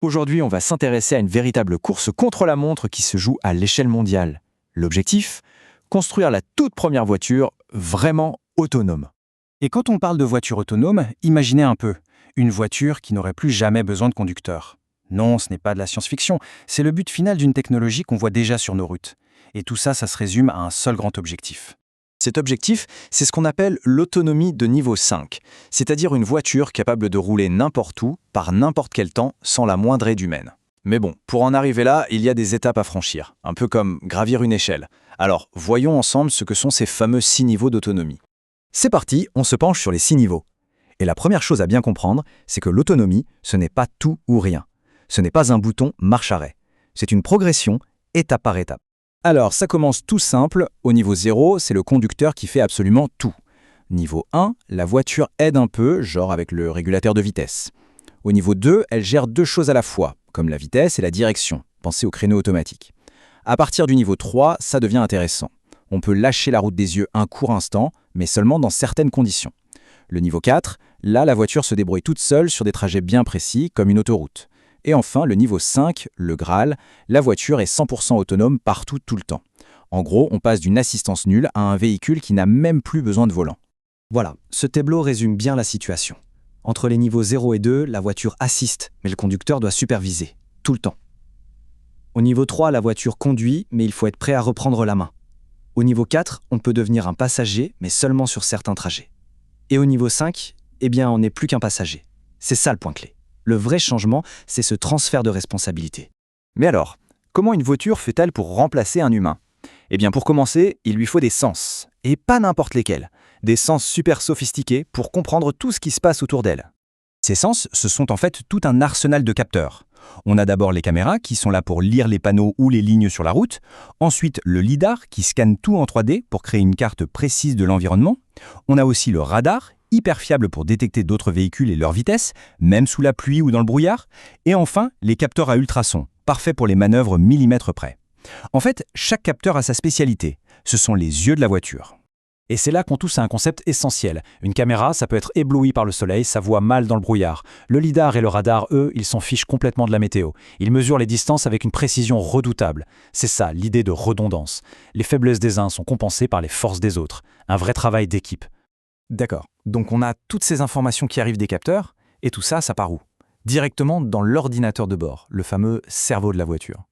Aujourd'hui, on va s'intéresser à une véritable course contre la montre qui se joue à l'échelle mondiale. L'objectif? Construire la toute première voiture vraiment autonome. Et quand on parle de voiture autonome, imaginez un peu, une voiture qui n'aurait plus jamais besoin de conducteur. Non, ce n'est pas de la science-fiction, c'est le but final d'une technologie qu'on voit déjà sur nos routes. Et tout ça, ça se résume à un seul grand objectif. Cet objectif, c'est ce qu'on appelle l'autonomie de niveau 5, c'est-à-dire une voiture capable de rouler n'importe où, par n'importe quel temps, sans la moindre aide humaine. Mais bon, pour en arriver là, il y a des étapes à franchir, un peu comme gravir une échelle. Alors, voyons ensemble ce que sont ces fameux 6 niveaux d'autonomie. C'est parti, on se penche sur les 6 niveaux. Et la première chose à bien comprendre, c'est que l'autonomie, ce n'est pas tout ou rien. Ce n'est pas un bouton marche-arrêt. C'est une progression, étape par étape. Alors, ça commence tout simple. Au niveau 0, c'est le conducteur qui fait absolument tout. Niveau 1, la voiture aide un peu, genre avec le régulateur de vitesse. Au niveau 2, elle gère 2 choses à la fois, comme la vitesse et la direction. Pensez au créneau automatique. À partir du niveau 3, ça devient intéressant. On peut lâcher la route des yeux un court instant, mais seulement dans certaines conditions. Le niveau 4, là, la voiture se débrouille toute seule sur des trajets bien précis, comme une autoroute. Et enfin, le niveau 5, le Graal, la voiture est 100% autonome partout, tout le temps. En gros, on passe d'une assistance nulle à un véhicule qui n'a même plus besoin de volant. Voilà, ce tableau résume bien la situation. Entre les niveaux 0 et 2, la voiture assiste, mais le conducteur doit superviser, tout le temps. Au niveau 3, la voiture conduit, mais il faut être prêt à reprendre la main. Au niveau 4, on peut devenir un passager, mais seulement sur certains trajets. Et au niveau 5, on n'est plus qu'un passager. C'est ça le point clé. Le vrai changement, c'est ce transfert de responsabilité. Mais alors, comment une voiture fait-elle pour remplacer un humain? Eh bien, pour commencer, il lui faut des sens. Et pas n'importe lesquels. Des sens super sophistiqués pour comprendre tout ce qui se passe autour d'elle. Ces sens, ce sont en fait tout un arsenal de capteurs. On a d'abord les caméras qui sont là pour lire les panneaux ou les lignes sur la route. Ensuite, le lidar qui scanne tout en 3D pour créer une carte précise de l'environnement. On a aussi le radar, hyper fiable pour détecter d'autres véhicules et leur vitesse, même sous la pluie ou dans le brouillard. Et enfin, les capteurs à ultrasons, parfaits pour les manœuvres millimètres près. En fait, chaque capteur a sa spécialité. Ce sont les yeux de la voiture. Et c'est là qu'on touche à un concept essentiel. Une caméra, ça peut être ébloui par le soleil, ça voit mal dans le brouillard. Le lidar et le radar, eux, ils s'en fichent complètement de la météo. Ils mesurent les distances avec une précision redoutable. C'est ça, l'idée de redondance. Les faiblesses des uns sont compensées par les forces des autres. Un vrai travail d'équipe. D'accord, donc on a toutes ces informations qui arrivent des capteurs, et tout ça, ça part où? Directement dans l'ordinateur de bord, le fameux cerveau de la voiture.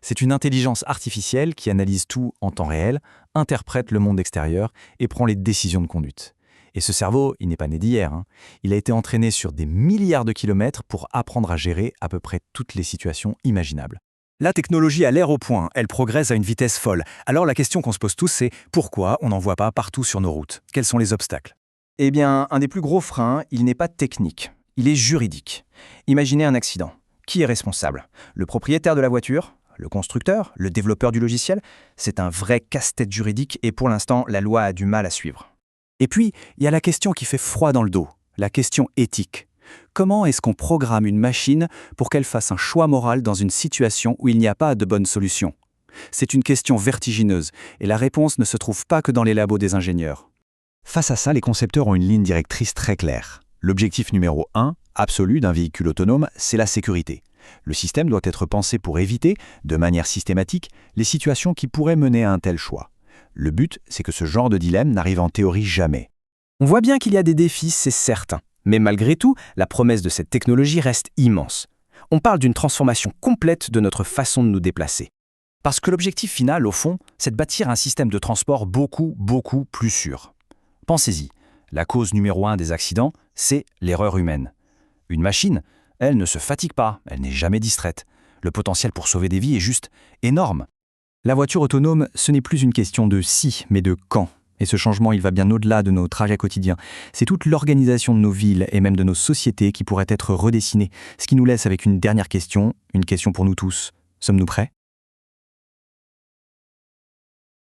C'est une intelligence artificielle qui analyse tout en temps réel, interprète le monde extérieur et prend les décisions de conduite. Et ce cerveau, il n'est pas né d'hier. Il a été entraîné sur des milliards de kilomètres pour apprendre à gérer à peu près toutes les situations imaginables. La technologie a l'air au point, elle progresse à une vitesse folle. Alors la question qu'on se pose tous, c'est pourquoi on n'en voit pas partout sur nos routes? Quels sont les obstacles? Eh bien, un des plus gros freins, il n'est pas technique, il est juridique. Imaginez un accident. Qui est responsable? Le propriétaire de la voiture? Le constructeur? Le développeur du logiciel? C'est un vrai casse-tête juridique et pour l'instant, la loi a du mal à suivre. Et puis, il y a la question qui fait froid dans le dos, la question éthique. Comment est-ce qu'on programme une machine pour qu'elle fasse un choix moral dans une situation où il n'y a pas de bonne solution? C'est une question vertigineuse et la réponse ne se trouve pas que dans les labos des ingénieurs. Face à ça, les concepteurs ont une ligne directrice très claire. L'objectif numéro 1, absolu d'un véhicule autonome, c'est la sécurité. Le système doit être pensé pour éviter, de manière systématique, les situations qui pourraient mener à un tel choix. Le but, c'est que ce genre de dilemme n'arrive en théorie jamais. On voit bien qu'il y a des défis, c'est certain. Mais malgré tout, la promesse de cette technologie reste immense. On parle d'une transformation complète de notre façon de nous déplacer. Parce que l'objectif final, au fond, c'est de bâtir un système de transport beaucoup plus sûr. Pensez-y, la cause numéro 1 des accidents, c'est l'erreur humaine. Une machine, elle ne se fatigue pas, elle n'est jamais distraite. Le potentiel pour sauver des vies est juste énorme. La voiture autonome, ce n'est plus une question de si, mais de quand. Et ce changement, il va bien au-delà de nos trajets quotidiens. C'est toute l'organisation de nos villes et même de nos sociétés qui pourrait être redessinée. Ce qui nous laisse avec une dernière question, une question pour nous tous. Sommes-nous prêts ?